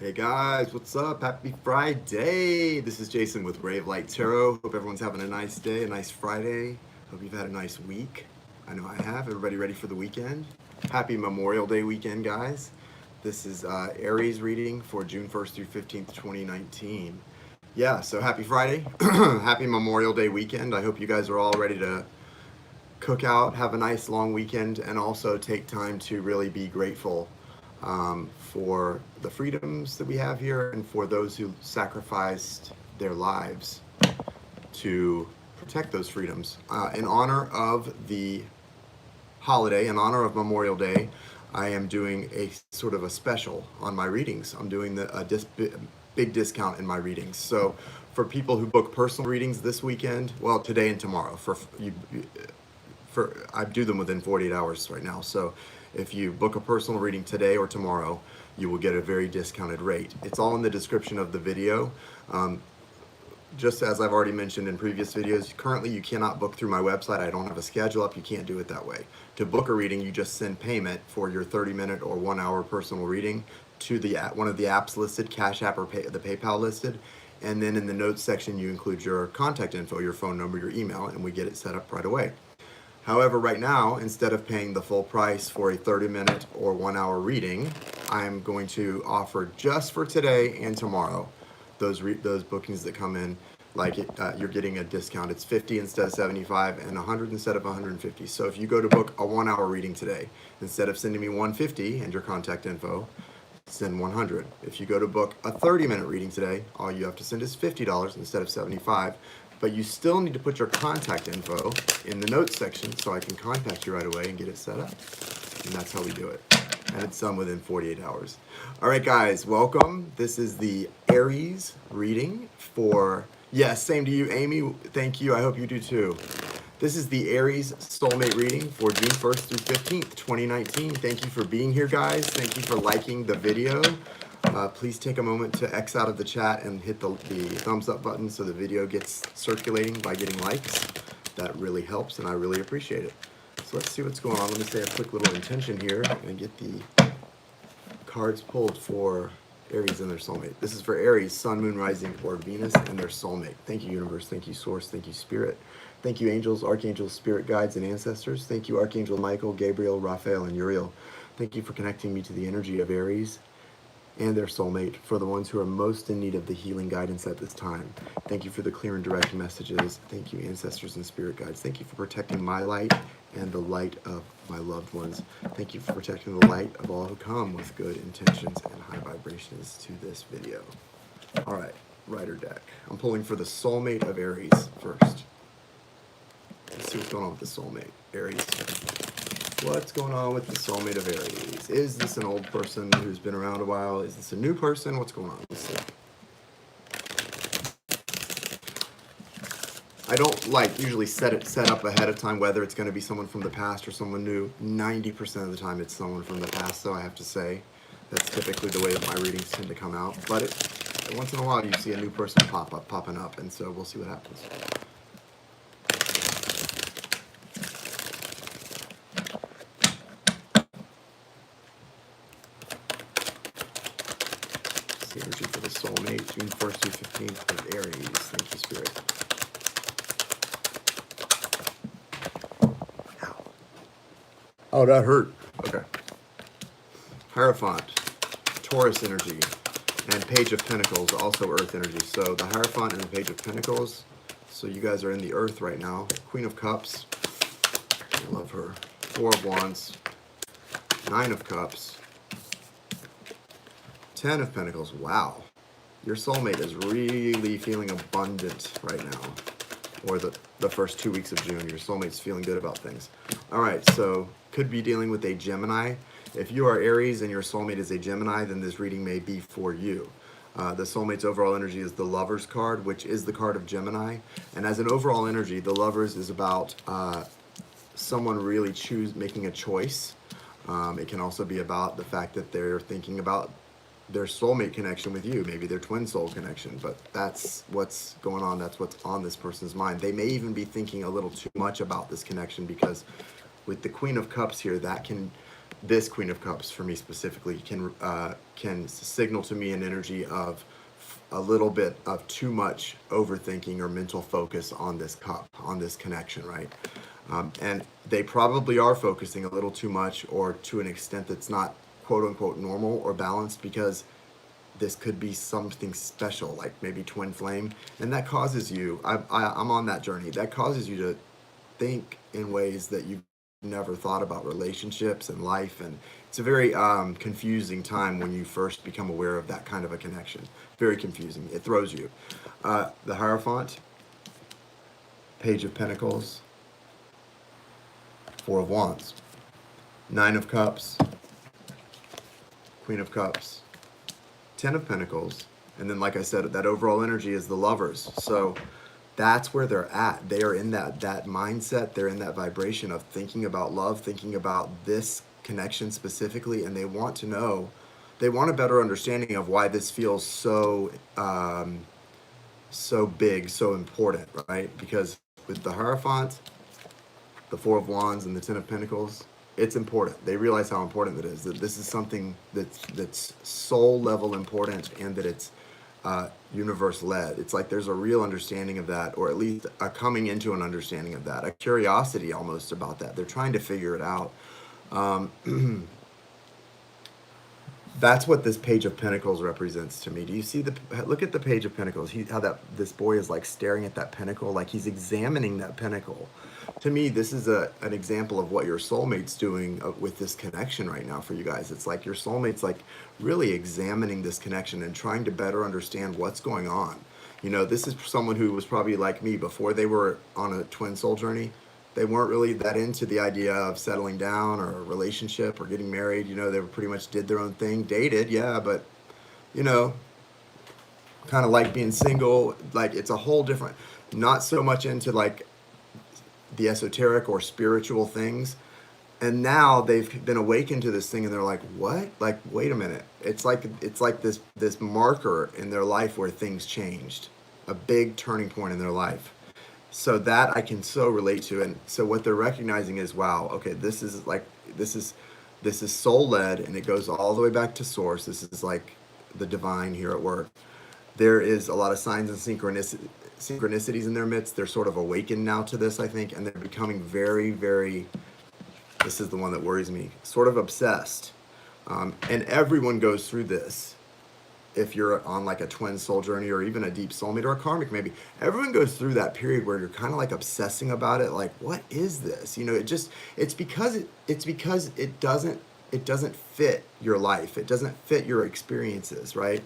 Hey guys, what's up? Happy Friday! This is Jason with Ray of Light Tarot. Hope everyone's having a nice day, a nice Friday. Hope you've had a nice week. I know I have. Everybody ready for the weekend? Happy Memorial Day weekend, guys. This is Aries reading for June 1st through 15th, 2019. Yeah, so happy Friday. Happy Memorial Day weekend. I hope you guys are all ready to cook out, have a nice long weekend, and also take time to really be grateful for the freedoms that we have here and for those who sacrificed their lives to protect those freedoms. In honor of the holiday, in honor of Memorial Day, I am doing a sort of a special on my readings. I'm doing big discount in my readings. So for people who book personal readings this weekend, well, today and tomorrow, I do them within 48 hours right now. So if you book a personal reading today or tomorrow, you will get a very discounted rate. It's all in the description of the video. Just as I've already mentioned in previous videos, currently you cannot book through my website. I don't have a schedule up. You can't do it that way. To book a reading, you just send payment for your 30-minute or 1-hour personal reading to one of the apps listed, Cash App or the PayPal listed. And then in the notes section, you include your contact info, your phone number, your email, and we get it set up right away. However, right now, instead of paying the full price for a 30-minute or 1-hour reading, I'm going to offer just for today and tomorrow, those bookings that come in, you're getting a discount. It's 50 instead of 75 and 100 instead of 150. So if you go to book a 1-hour reading today, instead of sending me 150 and your contact info, send 100. If you go to book a 30-minute reading today, all you have to send is $50 instead of 75. But you still need to put your contact info in the notes section so I can contact you right away and get it set up. And that's how we do it. And it's done within 48 hours. All right, guys, welcome. This is the Aries reading for, yes, same to you, Amy. Thank you. I hope you do too. This is the Aries Soulmate reading for June 1st through 15th, 2019. Thank you for being here, guys. Thank you for liking the video. Please take a moment to X out of the chat and hit the thumbs up button so the video gets circulating by getting likes. That really helps and I really appreciate it. So let's see what's going on. Let me say a quick little intention here and get the cards pulled for Aries and their soulmate. This is for Aries, Sun, Moon, Rising, or Venus and their soulmate. Thank you, Universe. Thank you, Source. Thank you, Spirit. Thank you, angels, archangels, spirit guides, and ancestors. Thank you, Archangel Michael, Gabriel, Raphael, and Uriel. Thank you for connecting me to the energy of Aries and their soulmate, for the ones who are most in need of the healing guidance at this time. Thank you for the clear and direct messages. Thank you, ancestors and spirit guides. Thank you for protecting my light and the light of my loved ones. Thank you for protecting the light of all who come with good intentions and high vibrations to this video. All right, Rider deck. I'm pulling for the soulmate of Aries first. Let's see what's going on with the soulmate, Aries. What's going on with the soulmate of Aries? Is this an old person who's been around a while? Is this a new person? What's going on? Let's see. I don't usually set up ahead of time whether it's going to be someone from the past or someone new. 90% of the time it's someone from the past, though, I have to say. That's typically the way that my readings tend to come out. But once in a while you see a new person popping up, and so we'll see what happens. Energy for the soulmate, June 1st through 15th of Aries. Thank you, Spirit. Ow. Oh, that hurt. Okay. Hierophant, Taurus energy, and Page of Pentacles, also Earth energy. So the Hierophant and the Page of Pentacles. So you guys are in the Earth right now. Queen of Cups. I love her. Four of Wands. 9 of Cups. 10 of Pentacles. Wow. Your soulmate is really feeling abundant right now. Or the first 2 weeks of June. Your soulmate's feeling good about things. All right, so could be dealing with a Gemini. If you are Aries and your soulmate is a Gemini, then this reading may be for you. The soulmate's overall energy is the Lovers card, which is the card of Gemini. And as an overall energy, the Lovers is about someone really making a choice. It can also be about the fact that they're thinking about their soulmate connection with you, maybe their twin soul connection, but that's what's going on. That's what's on this person's mind. They may even be thinking a little too much about this connection, because with the Queen of Cups here, that can this Queen of Cups for me specifically can signal to me an energy of a little bit of too much overthinking or mental focus on this cup, on this connection, right? And they probably are focusing a little too much or to an extent that's not quote unquote normal or balanced, because this could be something special, like maybe twin flame, and that causes you, I'm on that journey, that causes you to think in ways that you've never thought about relationships and life. And it's a very confusing time when you first become aware of that kind of a connection. Very confusing. It throws you. The Hierophant, Page of Pentacles, Four of Wands, Nine of Cups, Queen of Cups, Ten of Pentacles, and then, like I said, that overall energy is the Lovers. So that's where they're at. They are in that mindset. They're in that vibration of thinking about love, thinking about this connection specifically, and they want to know, they want a better understanding of why this feels so so big, so important, right? Because with the Hierophant, the Four of Wands, and the Ten of Pentacles, it's important. They realize how important it is, that this is something that's soul level important, and that it's universe led. It's like there's a real understanding of that, or at least a coming into an understanding of that, a curiosity almost about that. They're trying to figure it out. That's what this Page of Pentacles represents to me. Do you see look at the Page of Pentacles, how this boy is like staring at that pentacle, like he's examining that pentacle. To me, this is an example of what your soulmate's doing with this connection right now for you guys. It's like your soulmate's like really examining this connection and trying to better understand what's going on. You know, this is someone who was probably like me before they were on a twin soul journey. They weren't really that into the idea of settling down or a relationship or getting married. You know, they pretty much did their own thing, dated, yeah, but, you know, kind of like being single. Like, it's a whole different, not so much into like the esoteric or spiritual things. And now they've been awakened to this thing, and they're like, what? Like, wait a minute. It's like this marker in their life where things changed, a big turning point in their life. So that I can so relate to. And so what they're recognizing is, wow, okay, this is soul led, and it goes all the way back to source. This is like the divine here at work. There is a lot of signs and synchronicities in their midst. They're sort of awakened now to this, I think, and they're becoming very, very, this is the one that worries me, sort of obsessed. And everyone goes through this. If you're on like a twin soul journey, or even a deep soulmate, or a karmic, maybe everyone goes through that period where you're kind of like obsessing about it. Like, what is this? You know, it's because it doesn't fit your life. It doesn't fit your experiences, right?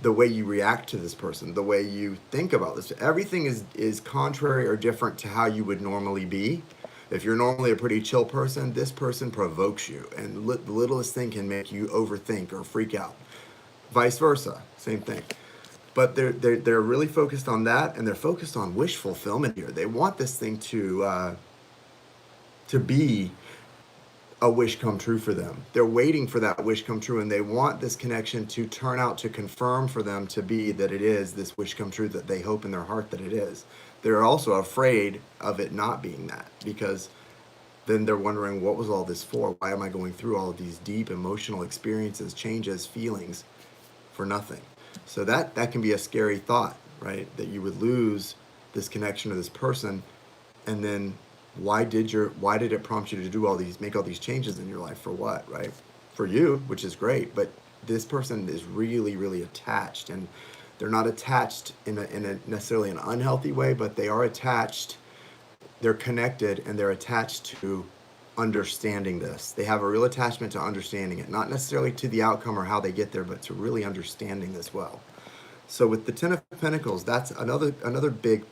The way you react to this person, the way you think about this, everything is contrary or different to how you would normally be. If you're normally a pretty chill person, this person provokes you, and the littlest thing can make you overthink or freak out. Vice versa, same thing. But they're really focused on that, and they're focused on wish fulfillment here. They want this thing to be a wish come true for them. They're waiting for that wish come true, and they want this connection to turn out to confirm for them to be that it is this wish come true that they hope in their heart that it is. They're also afraid of it not being that, because then they're wondering, what was all this for? Why am I going through all of these deep emotional experiences, changes, feelings for nothing? So that can be a scary thought, right? That you would lose this connection to this person, and then why did it prompt you to make all these changes in your life? For what, right? For you, which is great, but this person is really, really attached, and they're not attached in a necessarily an unhealthy way, but they are attached. They're connected, and they're attached to understanding this. They have a real attachment to understanding it, not necessarily to the outcome or how they get there, but to really understanding this well. So with the Ten of Pentacles, that's another big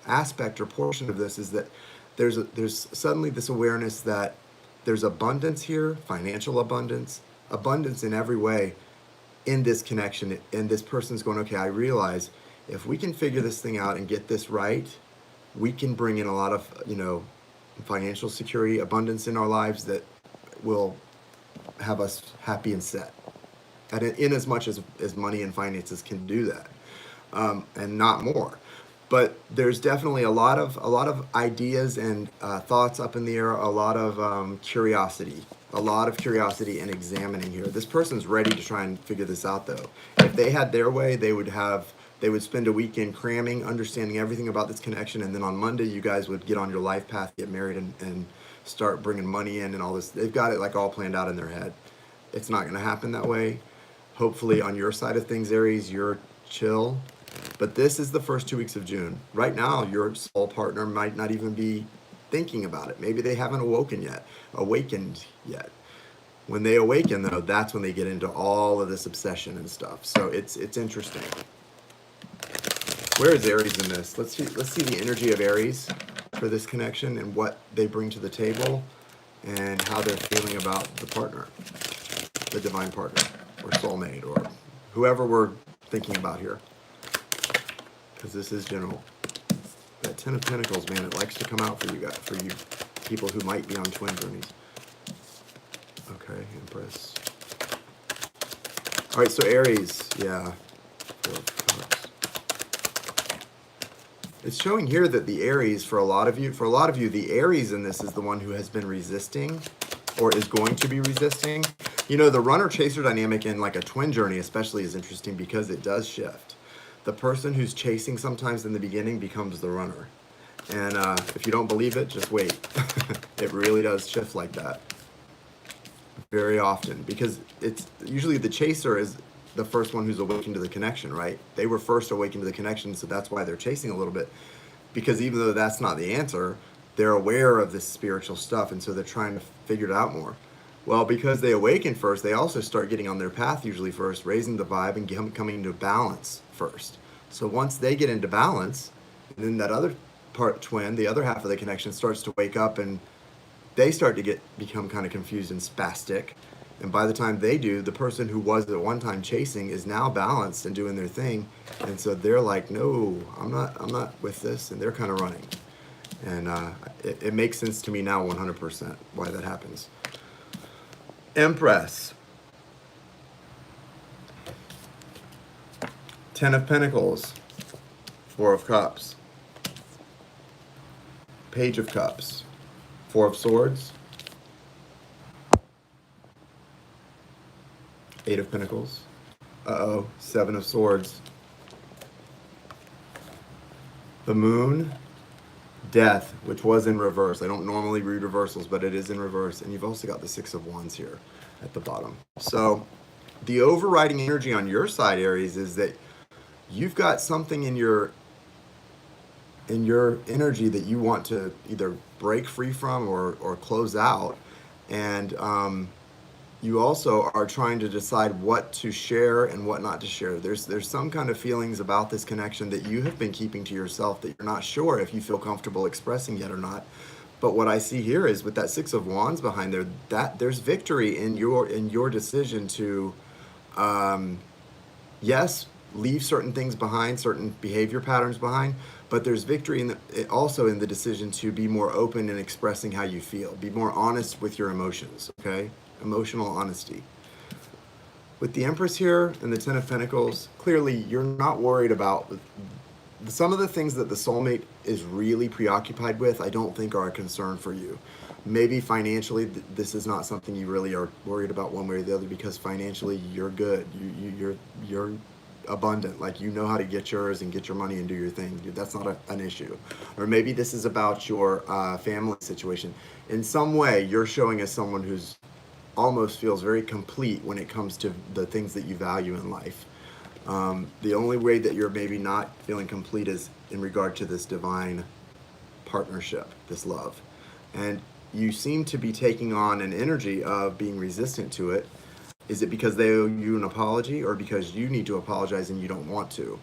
aspect or portion of this, is that there's suddenly this awareness that there's abundance here, financial abundance in every way in this connection. And this person's going, okay, I realize if we can figure this thing out and get this right, we can bring in a lot of, financial security, abundance in our lives that will have us happy and set. And in as much as money and finances can do that, and not more. But there's definitely a lot of ideas and thoughts up in the air, a lot of curiosity, and examining here. This person's ready to try and figure this out, though. If they had their way, they would spend a weekend cramming, understanding everything about this connection, and then on Monday, you guys would get on your life path, get married, and start bringing money in and all this. They've got it like all planned out in their head. It's not going to happen that way. Hopefully, on your side of things, Aries, you're chill. But this is the first 2 weeks of June. Right now, your soul partner might not even be thinking about it. Maybe they haven't awakened yet. When they awaken, though, that's when they get into all of this obsession and stuff. So it's interesting. Where is Aries in this? Let's see the energy of Aries for this connection and what they bring to the table and how they're feeling about the partner, the divine partner, or soulmate, or whoever we're thinking about here. Because this is general. That Ten of Pentacles, man, it likes to come out for you guys, for you people who might be on twin journeys. Okay, Empress. All right, so Aries, yeah. Four of Cups. It's showing here that the Aries, for a lot of you, the Aries in this is the one who has been resisting or is going to be resisting. You know, the runner-chaser dynamic in like a twin journey especially is interesting because it does shift. The person who's chasing sometimes in the beginning becomes the runner. And if you don't believe it, just wait. It really does shift like that. Very often. Because it's usually the chaser is the first one who's awakened to the connection, right? They were first awakened to the connection, so that's why they're chasing a little bit. Because even though that's not the answer, they're aware of this spiritual stuff, and so they're trying to figure it out more. Well, because they awaken first, they also start getting on their path usually first, raising the vibe and coming into balance first. So once they get into balance, and then that other twin, the other half of the connection, starts to wake up, and they start to become kind of confused and spastic. And by the time they do, the person who was at one time chasing is now balanced and doing their thing. And so they're like, no, I'm not with this, and they're kind of running. And it makes sense to me now 100% why that happens. Empress. Ten of Pentacles. Four of Cups. Page of Cups. Four of Swords. Eight of Pentacles. Uh-oh. Seven of Swords. The Moon. Death, which was in reverse. I don't normally read reversals, but it is in reverse. And you've also got the Six of Wands here at the bottom. So the overriding energy on your side, Aries, is that you've got something in your energy that you want to either break free from or close out. And you also are trying to decide what to share and what not to share. There's some kind of feelings about this connection that you have been keeping to yourself that you're not sure if you feel comfortable expressing yet or not. But what I see here is with that Six of Wands behind there, that there's victory in your decision to, yes, leave certain things behind, certain behavior patterns behind, but there's victory also in the decision to be more open in expressing how you feel. Be more honest with your emotions, okay? Emotional honesty. With the Empress here and the Ten of Pentacles, clearly you're not worried about some of the things that the soulmate is really preoccupied with. I don't think are a concern for you. Maybe financially, this is not something you really are worried about one way or the other because financially you're good. You're abundant. Like, you know how to get yours and get your money and do your thing. That's not an issue. Or maybe this is about your family situation. In some way, you're showing as someone who's almost feels very complete when it comes to the things that you value in life. The only way that you're maybe not feeling complete is in regard to this divine partnership, this love. And you seem to be taking on an energy of being resistant to it. Is it because they owe you an apology or because you need to apologize and you don't want to?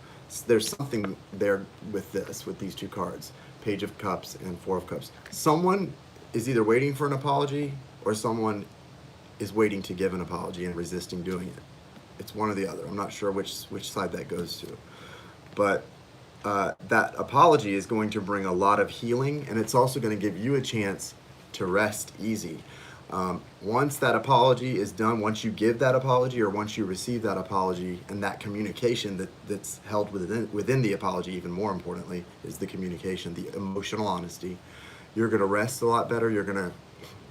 There's something there with these two cards, Page of Cups and Four of Cups. Someone is either waiting for an apology or someone is waiting to give an apology and resisting doing it. It's one or the other. I'm not sure which side that goes to. But that apology is going to bring a lot of healing, and it's also going to give you a chance to rest easy. Once that apology is done, once you give that apology or once you receive that apology, and that communication that's held within the apology, even more importantly, is the communication, the emotional honesty. You're going to rest a lot better. You're going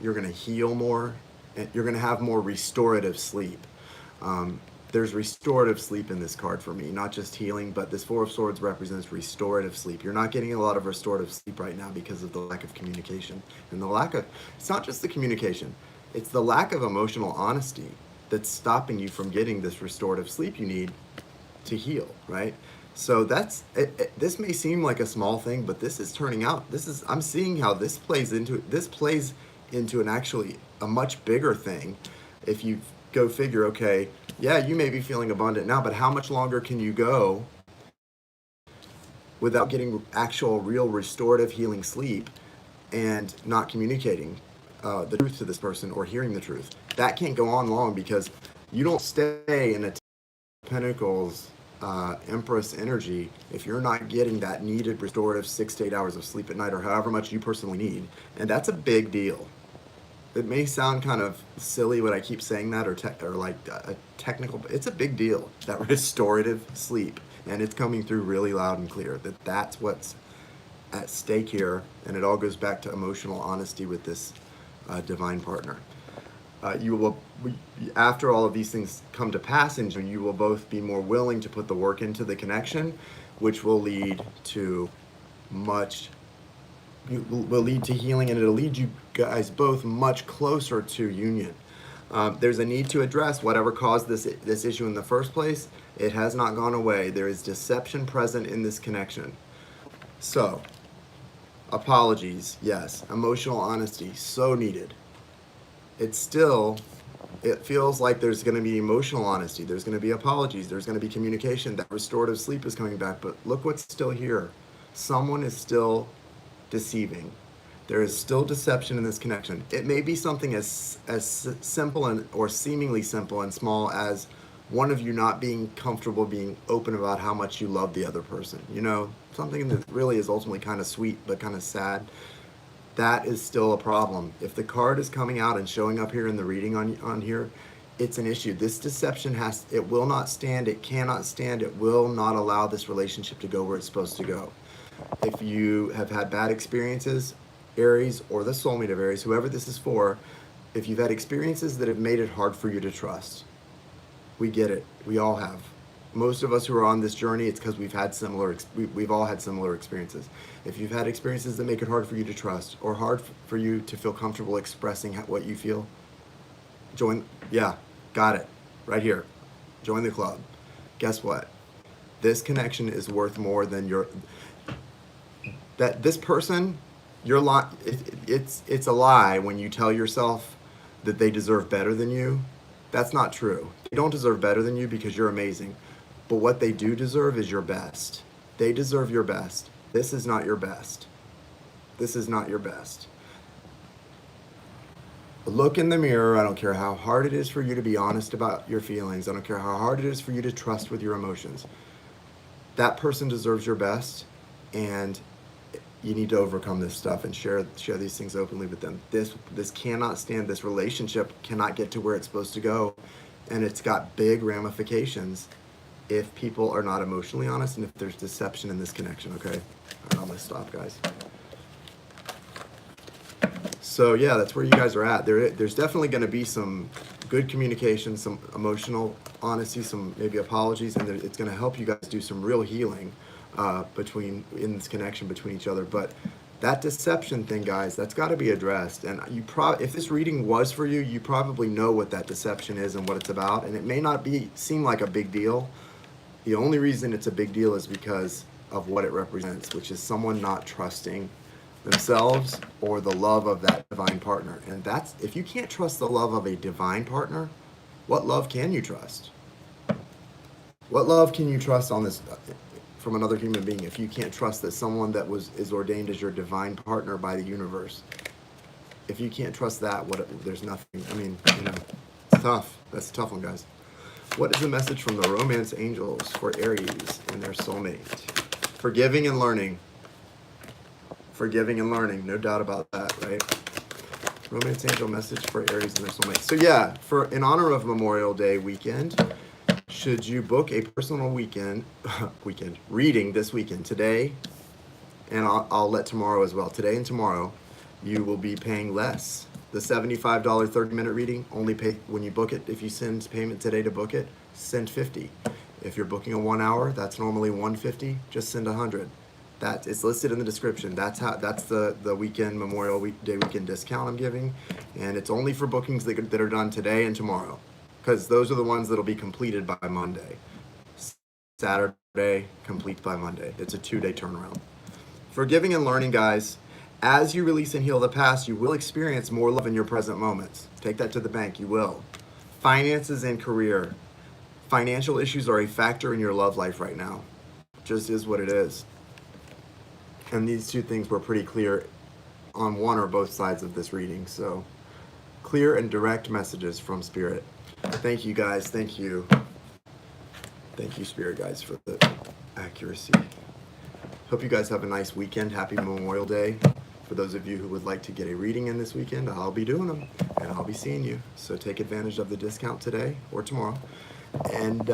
to heal more, and you're going to have more restorative sleep. There's restorative sleep in this card for me, not just healing, but this Four of Swords represents restorative sleep. You're not getting a lot of restorative sleep right now because of the lack of communication. And it's not just the communication, it's the lack of emotional honesty that's stopping you from getting this restorative sleep you need to heal, right? So this may seem like a small thing, but this is turning out, I'm seeing how this plays into an actually a much bigger thing. If you go figure, okay, yeah, you may be feeling abundant now, but how much longer can you go without getting actual, real, restorative, healing sleep and not communicating the truth to this person or hearing the truth? That can't go on long, because you don't stay in a Pentacles Empress energy if you're not getting that needed restorative 6 to 8 hours of sleep at night, or however much you personally need. And that's a big deal. It may sound kind of silly when I keep saying that, or like a technical, but it's a big deal, that restorative sleep. And it's coming through really loud and clear that that's what's at stake here. And it all goes back to emotional honesty with this divine partner. After all of these things come to pass, and you will both be more willing to put the work into the connection, which will lead to healing, and it'll lead you guys both much closer to union. There's a need to address whatever caused this issue in the first place. It has not gone away. There is deception present in this connection. So, apologies, yes. Emotional honesty, so needed. It feels like there's going to be emotional honesty. There's going to be apologies. There's going to be communication. That restorative sleep is coming back. But look what's still here. Someone is still deceiving. There is still deception in this connection. It may be something as simple or seemingly simple and small as one of you not being comfortable being open about how much you love the other person. You know, something that really is ultimately kind of sweet but kind of sad. That is still a problem. If the card is coming out and showing up here in the reading on here, it's an issue. This deception it will not stand, it cannot stand, it will not allow this relationship to go where it's supposed to go. If you have had bad experiences, Aries, or the soulmate of Aries, whoever this is for, if you've had experiences that have made it hard for you to trust, we get it. We all have. Most of us who are on this journey, it's because we've all had similar experiences. If you've had experiences that make it hard for you to trust, or hard for you to feel comfortable expressing what you feel, got it, right here. Join the club. Guess what? This connection is worth more than this person, it's a lie when you tell yourself that they deserve better than you. That's not true. They don't deserve better than you because you're amazing. But what they do deserve is your best. They deserve your best. This is not your best. This is not your best. Look in the mirror. I don't care how hard it is for you to be honest about your feelings. I don't care how hard it is for you to trust with your emotions. That person deserves your best, and you need to overcome this stuff and share these things openly with them. This cannot stand. This relationship cannot get to where it's supposed to go, and it's got big ramifications if people are not emotionally honest and if there's deception in this connection. Okay, all right, I'm gonna stop, guys. So yeah, that's where you guys are at. There's definitely going to be some good communication, some emotional honesty, some maybe apologies, and it's going to help you guys do some real healing in this connection between each other. But that deception thing, guys, that's got to be addressed. And if this reading was for you, you probably know what that deception is and what it's about. And it may not seem like a big deal. The only reason it's a big deal is because of what it represents, which is someone not trusting themselves or the love of that divine partner. And if you can't trust the love of a divine partner, what love can you trust? What love can you trust on this from another human being if you can't trust that someone that is ordained as your divine partner by the universe? If you can't trust that, there's nothing. I mean, it's tough. That's a tough one, guys. What is the message from the romance angels for Aries and their soulmate? Forgiving and learning. Forgiving and learning, no doubt about that, right? Romance angel message for Aries and their soulmate. So yeah, in honor of Memorial Day weekend, should you book a personal weekend reading this weekend, today, and I'll let tomorrow as well. Today and tomorrow, you will be paying less. The $75 30-minute reading, only pay when you book it. If you send payment today to book it, send $50. If you're booking a 1 hour, that's normally $150. Just send $100. That is listed in the description. That's the weekend Memorial Day weekend discount I'm giving, and it's only for bookings that are done today and tomorrow, because those are the ones that'll be completed by Monday. Saturday, complete by Monday. It's a 2-day turnaround. Forgiving and learning, guys. As you release and heal the past, you will experience more love in your present moments. Take that to the bank. You will. Finances and career. Financial issues are a factor in your love life right now. Just is what it is. And these two things were pretty clear on one or both sides of this reading. So clear and direct messages from Spirit. Thank you, guys. Thank you. Thank you, Spirit guys, for the accuracy. Hope you guys have a nice weekend. Happy Memorial Day. For those of you who would like to get a reading in this weekend, I'll be doing them, and I'll be seeing you. So take advantage of the discount today or tomorrow. And